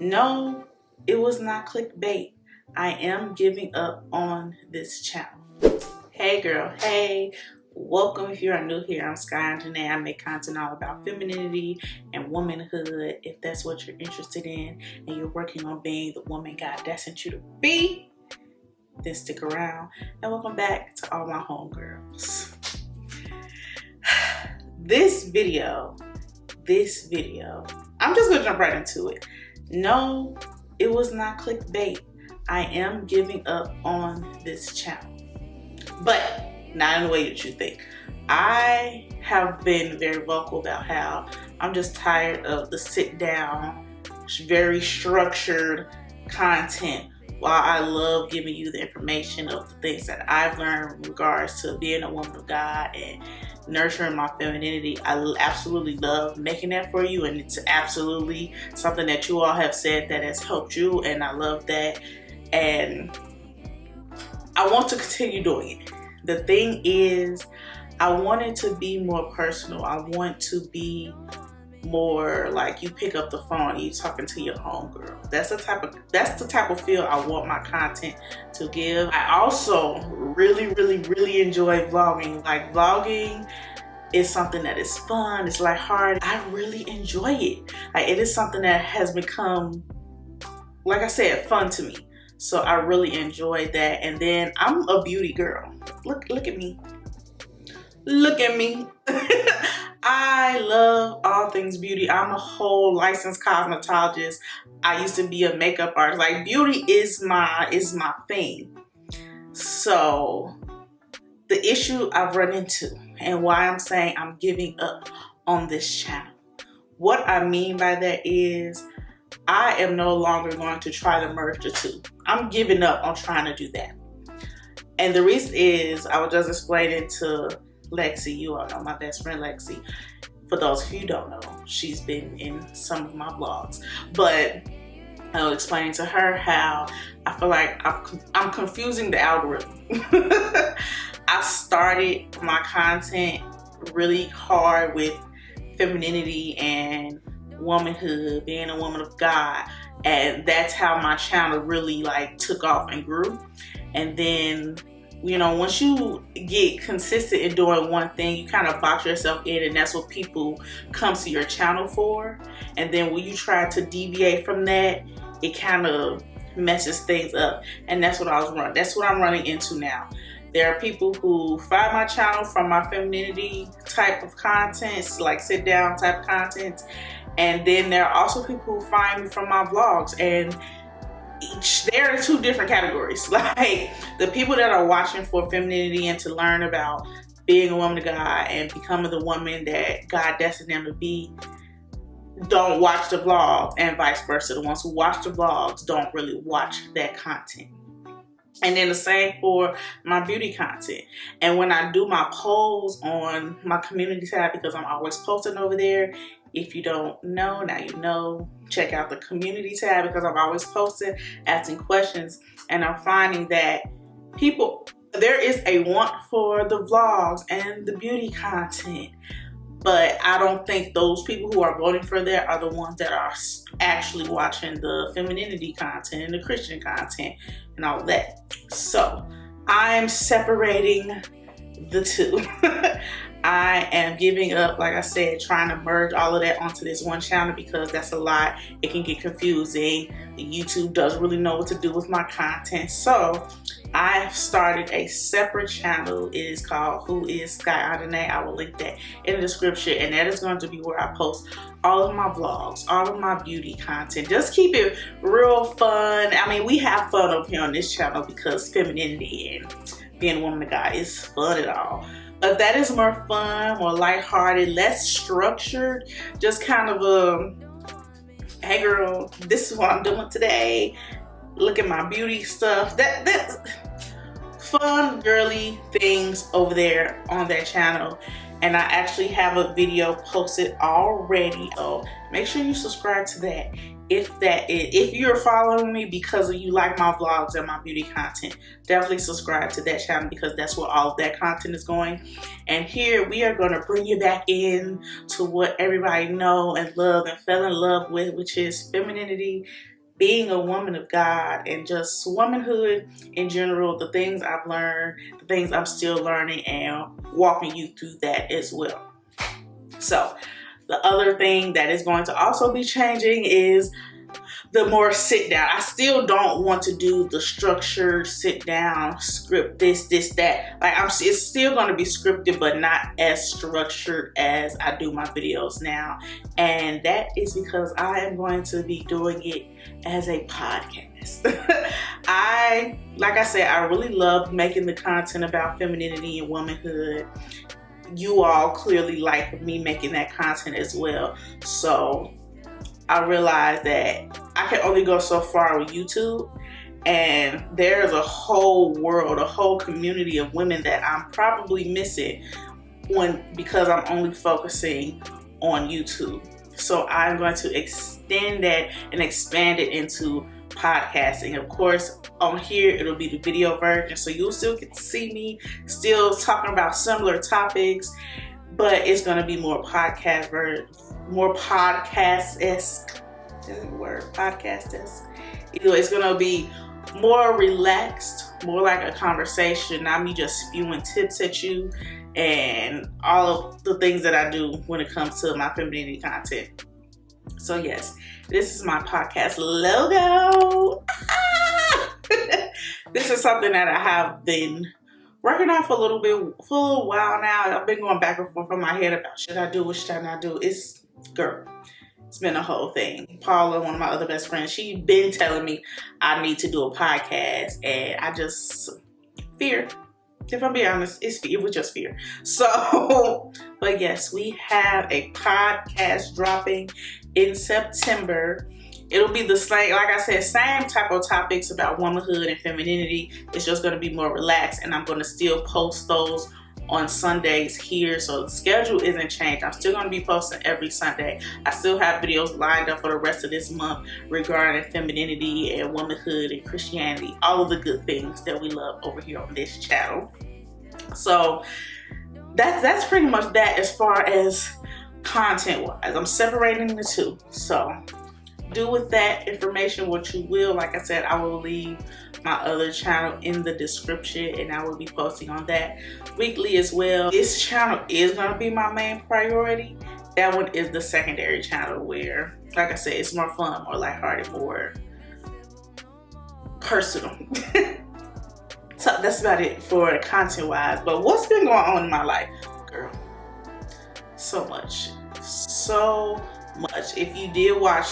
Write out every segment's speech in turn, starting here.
No, it was not clickbait. I am giving up on this channel. Hey girl, hey. Welcome if you are new here. I'm Sky.Onjahnae. I make content all about femininity and womanhood. If that's what you're interested in and you're working on being the woman God destined you to be, then stick around. And welcome back to all my homegirls. This video, I'm just gonna jump right into it. No, it was not clickbait. I am giving up on this channel, but not in the way that you think. I have been very vocal about how I'm just tired of the sit down, very structured content. While I love giving you the information of the things that I've learned in regards to being a woman of God and nurturing my femininity, I absolutely love making that for you, and it's absolutely something that you all have said that has helped you, and I love that, and I want to continue doing it. The thing is, I want it to be more personal. I want to be more like you pick up the phone and you talking to your homegirl. That's the type of feel I want my content to give. I also really enjoy vlogging. Like, vlogging is something that is fun, it's lighthearted. I really enjoy it. Like, it is something that has become, like I said, fun to me. So I really enjoyed that. And then I'm a beauty girl. Look at me. Look at me. I love all things beauty. I'm a whole licensed cosmetologist. I used to be a makeup artist. Like, beauty is my thing. So the issue I've run into and why I'm saying I'm giving up on this channel, what I mean by that is I am no longer going to try to merge the two. I'm giving up on trying to do that. And the reason is, I was just explaining to Lexi, you all know my best friend Lexi. For those of you who don't know, she's been in some of my vlogs. But I was explaining to her how I feel like I'm confusing the algorithm. I started my content really hard with femininity and womanhood, being a woman of God, and that's how my channel really like took off and grew. And then, you know, once you get consistent in doing one thing, you kind of box yourself in, and that's what people come to your channel for. And then when you try to deviate from that, it kind of messes things up. And that's what that's what I'm running into now. There are people who find my channel from my femininity type of content, like sit down type content. And then there are also people who find me from my vlogs, and there are two different categories. Like, the people that are watching for femininity and to learn about being a woman of God and becoming the woman that God destined them to be don't watch the vlogs, and vice versa. The ones who watch the vlogs don't really watch that content. And then the same for my beauty content. And when I do my polls on my community tab, because I'm always posting over there, if you don't know, now you know, check out the community tab, because I'm always posting, asking questions, and I'm finding that there is a want for the vlogs and the beauty content. But I don't think those people who are voting for that are the ones that are actually watching the femininity content and the Christian content and all of that. So I'm separating the two. I am giving up, like I said, trying to merge all of that onto this one channel, because that's a lot. It can get confusing. YouTube doesn't really know what to do with my content. So I've started a separate channel. It is called Who is Sky.Onjahnae. I will link that in the description, and that is going to be where I post all of my vlogs, all of my beauty content. Just keep it real fun. I mean, we have fun over here on this channel because femininity and being a woman of God is fun at all. But that is more fun, more lighthearted, less structured. Just kind of a, hey girl, this is what I'm doing today. Look at my beauty stuff. That's fun, girly things over there on that channel. And I actually have a video posted already. So make sure you subscribe to that if you're following me because you like my vlogs and my beauty content, definitely subscribe to that channel because that's where all of that content is going. And here we are going to bring you back in to what everybody know and love and fell in love with, which is femininity, being a woman of God, and just womanhood in general, the things I've learned, the things I'm still learning, and walking you through that as well. So the other thing that is going to also be changing is the more sit down. I still don't want to do the structured sit down script, this, that. Like it's still going to be scripted, but not as structured as I do my videos now. And that is because I am going to be doing it as a podcast. Like I said, I really love making the content about femininity and womanhood. You all clearly like me making that content as well. So I realized that I can only go so far with YouTube, and there's a whole world, a whole community of women that I'm probably missing because I'm only focusing on YouTube. So I'm going to extend that and expand it into podcasting. Of course, on here it'll be the video version, so you'll still get to see me still talking about similar topics, but it's going to be more podcast version, more podcast-esque. Is that the word? Podcast-esque. Either way, it's going to be more relaxed, more like a conversation, not me just spewing tips at you and all of the things that I do when it comes to my femininity content. So yes, this is my podcast logo. This is something that I have been working on for a little while now. I've been going back and forth in my head about should I do, what should I not do. It's been a whole thing. Paula, one of my other best friends, she been telling me I need to do a podcast, and I just fear. If I'm being honest, it was just fear. So, but yes, we have a podcast dropping in September. It'll be the same, like I said, same type of topics about womanhood and femininity. It's just going to be more relaxed, and I'm going to still post those on Sundays here. So the schedule isn't changed. I'm still going to be posting every Sunday. I still have videos lined up for the rest of this month regarding femininity and womanhood and Christianity, all of the good things that we love over here on this channel. So that's pretty much that as far as content wise. I'm separating the two. So do with that information what you will. Like I said, I will leave my other channel in the description, and I will be posting on that weekly as well. This channel is going to be my main priority. That one is the secondary channel where, like I said, it's more fun, more lighthearted, more personal. So that's about it for content wise. But what's been going on in my life, girl? So much. If you did watch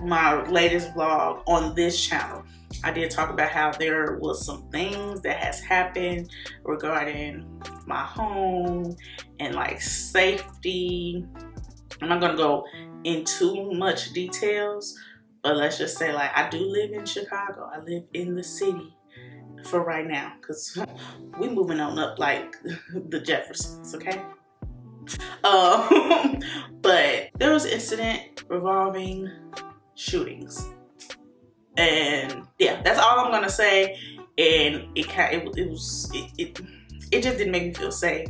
my latest vlog on this channel, I did talk about how there was some things that has happened regarding my home and like safety. I'm not gonna go into much details, but let's just say like I do live in Chicago. I live in the city for right now because we moving on up like the Jeffersons, okay? But there was an incident revolving shootings, and yeah, that's all I'm gonna say. And it just didn't make me feel safe.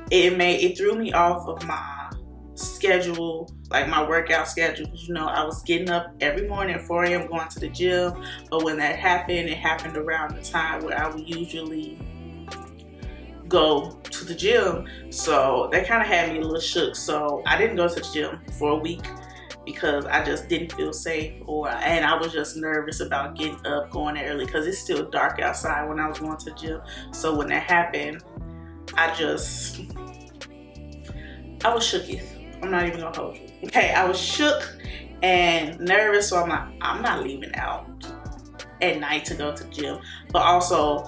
It threw me off of my schedule, like my workout schedule. You know, I was getting up every morning at 4 a.m. going to the gym, but when that happened, it happened around the time where I would usually go to the gym. So that kind of had me a little shook. So I didn't go to the gym for a week because I just didn't feel safe, and I was just nervous about getting up, going there early because it's still dark outside when I was going to the gym. So when that happened, I was shook. I'm not even gonna hold you. Okay, I was shook and nervous, so I'm like, I'm not leaving out at night to go to the gym. But also,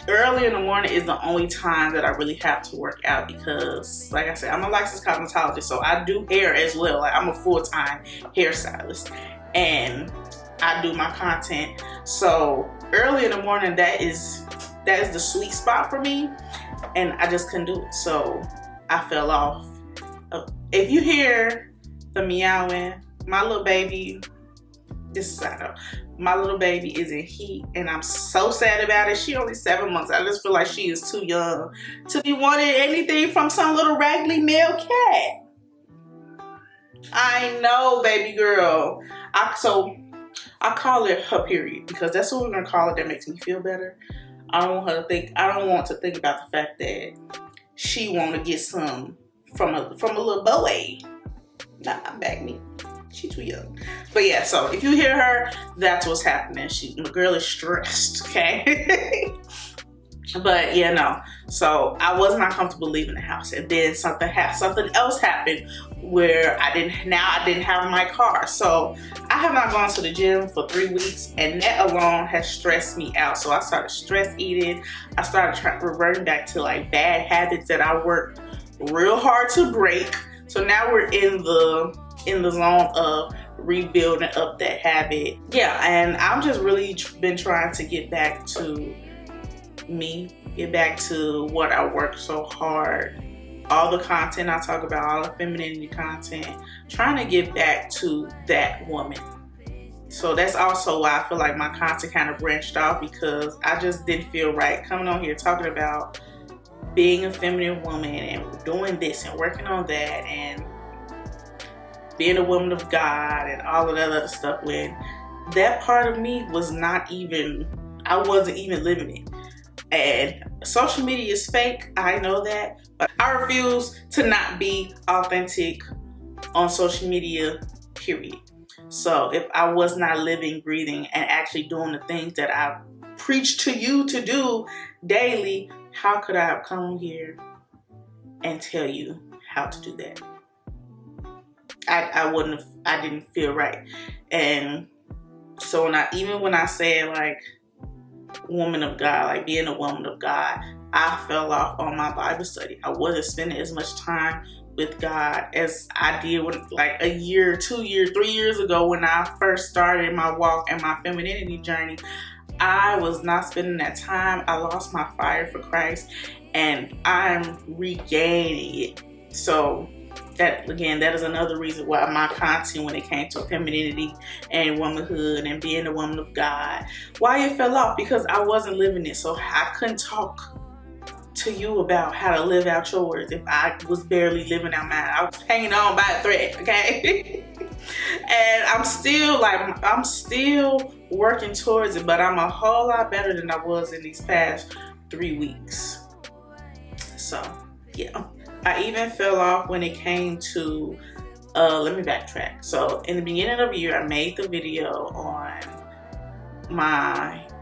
early in the morning is the only time that I really have to work out because, like I said, I'm a licensed cosmetologist, so I do hair as well. Like, I'm a full-time hairstylist, and I do my content. So early in the morning, that is the sweet spot for me, and I just couldn't do it. So I fell off. If you hear the meowing, my little baby This is I know. My little baby is in heat, and I'm so sad about it. She only 7 months. I just feel like she is too young to be wanting anything from some little raggedy male cat. I know, baby girl. I call it her period because that's what we're gonna call it. That makes me feel better. I don't want her to think. I don't want to think about the fact that she want to get some from a little boy. Nah, back me. She's too young. But yeah, so if you hear her, that's what's happening. The girl is stressed, okay? But yeah, no. So I was not comfortable leaving the house, and then something else happened where I didn't have my car. So I have not gone to the gym for 3 weeks, and that alone has stressed me out. So I started stress eating. I started reverting back to like bad habits that I worked real hard to break. So now we're in the zone of rebuilding up that habit. Yeah, and I've just really been trying to get back to me, get back to what I worked so hard, all the content I talk about, all the femininity content, trying to get back to that woman. So that's also why I feel like my content kind of branched off, because I just didn't feel right coming on here talking about being a feminine woman and doing this and working on that and being a woman of God and all of that other stuff, when that part of me was not even, I wasn't even living it. And social media is fake, I know that, but I refuse to not be authentic on social media, period. So if I was not living, breathing, and actually doing the things that I preach to you to do daily, how could I have come here and tell you how to do that? I didn't feel right. And so when I say like woman of God, like being a woman of God, I fell off on my Bible study. I wasn't spending as much time with God as I did like a year, 2 years, 3 years ago when I first started my walk and my femininity journey. I was not spending that time. I lost my fire for Christ, and I'm regaining it. So that is another reason why my content when it came to femininity and womanhood and being a woman of God, why it fell off, because I wasn't living it. So I couldn't talk to you about how to live out yours if I was barely living out mine. I was hanging on by a thread, okay? And I'm still working towards it, but I'm a whole lot better than I was in these past 3 weeks. So yeah. I even fell off when it came to, let me backtrack. So in the beginning of the year, I made the video on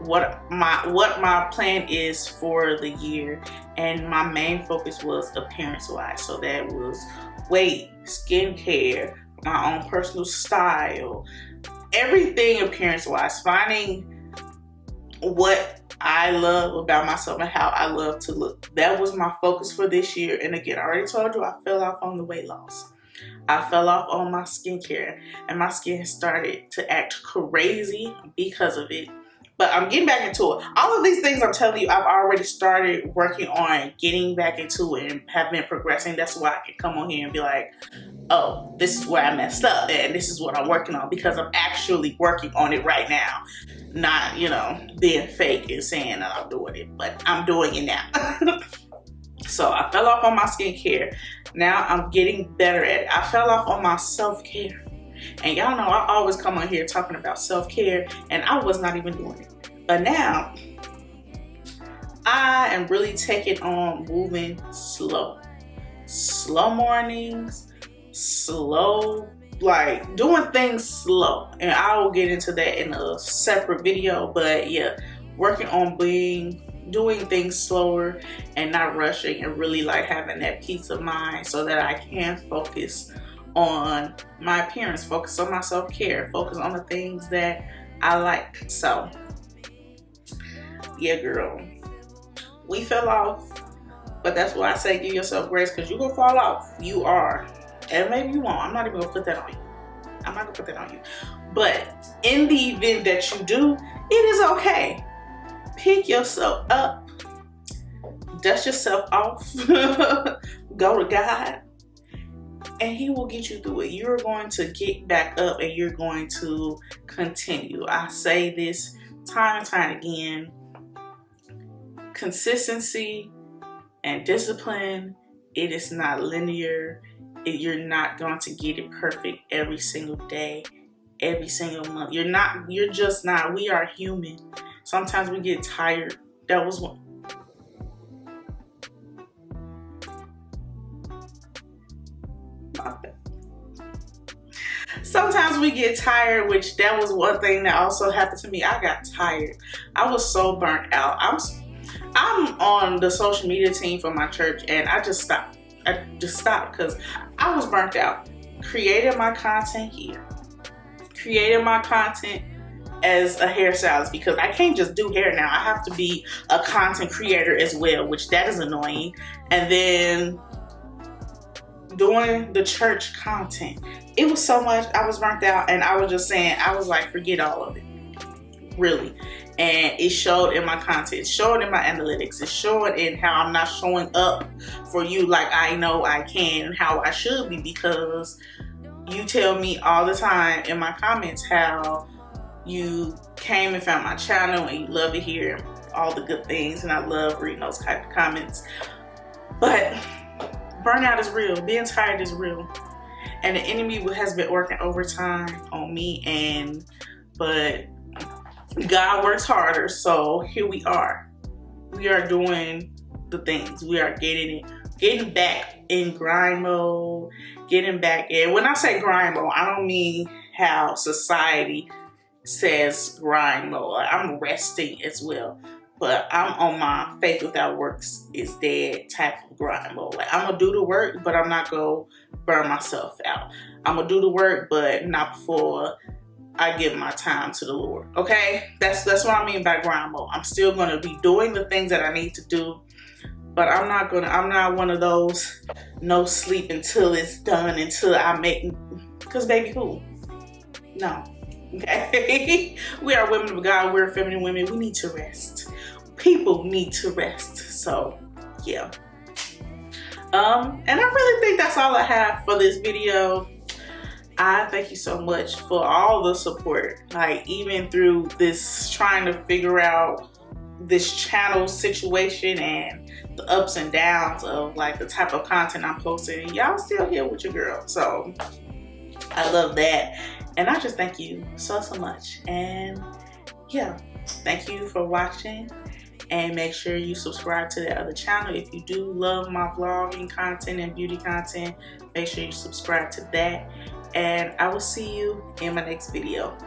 what my plan is for the year, and my main focus was appearance wise. So that was weight, skincare, my own personal style, everything appearance wise, finding what I love about myself and how I love to look. That was my focus for this year. And again, I already told you I fell off on the weight loss. I fell off on my skincare, and my skin started to act crazy because of it. But I'm getting back into it. All of these things I'm telling you, I've already started working on getting back into it and have been progressing. That's why I can come on here and be like, oh, this is where I messed up and this is what I'm working on, because I'm actually working on it right now. Not, being fake and saying that I'm doing it, but I'm doing it now. So I fell off on my skincare. Now I'm getting better at it. I fell off on my self-care. And y'all know I always come on here talking about self-care, and I was not even doing it. But now I am really taking on moving slow. Slow mornings, slow, like doing things slow. And I will get into that in a separate video. But yeah, working on doing things slower and not rushing, and really like having that peace of mind so that I can focus on my appearance, focus on my self-care, focus on the things that I like. So yeah, girl, we fell off, but that's why I say give yourself grace, because you're gonna fall off. You are, and maybe you won't. I'm not even gonna put that on you. I'm not gonna put that on you. But in the event that you do, it is okay. Pick yourself up, dust yourself off, go to God, and he will get you through it. You're going to get back up and you're going to continue. I say this time and time again. Consistency and discipline, it is not linear. You're not going to get it perfect every single day, every single month. You're just not. We are human. Sometimes we get tired. That was one. Sometimes we get tired, which that was one thing that also happened to me. I got tired. I was so burnt out. I'm on the social media team for my church, and I just stopped. I just stopped because I was burnt out. Creating my content here. Creating my content as a hairstylist, because I can't just do hair now. I have to be a content creator as well, which that is annoying. And then doing the church content. It was so much. I was burnt out, and I was just saying, I was like, forget all of it. Really. And it showed in my content. It showed in my analytics. It showed in how I'm not showing up for you like I know I can and how I should be, because you tell me all the time in my comments how you came and found my channel and you love to hear all the good things, and I love reading those type of comments. But burnout is real. Being tired is real. And the enemy has been working overtime on me, but God works harder. So here we are. We are doing the things. We are getting back in grind mode, getting back in. When I say grind mode, I don't mean how society says grind mode. Like, I'm resting as well. But I'm on my faith without works is dead type of grind mode. Like, I'm going to do the work, but I'm not going to burn myself out. I'm going to do the work, but not before I give my time to the Lord. Okay? That's what I mean by grind mode. I'm still going to be doing the things that I need to do, but I'm not one of those no sleep until it's done, until I make, because baby, who? No. Okay? We are women of God. We're feminine women. We need to rest. People need to rest. So yeah. And I really think that's all I have for this video. I thank you so much for all the support. Like, even through this trying to figure out this channel situation and the ups and downs of like the type of content I'm posting, y'all still here with your girl. So I love that. And I just thank you so much. And yeah, thank you for watching. And make sure you subscribe to the other channel. If you do love my vlogging content and beauty content, make sure you subscribe to that. And I will see you in my next video.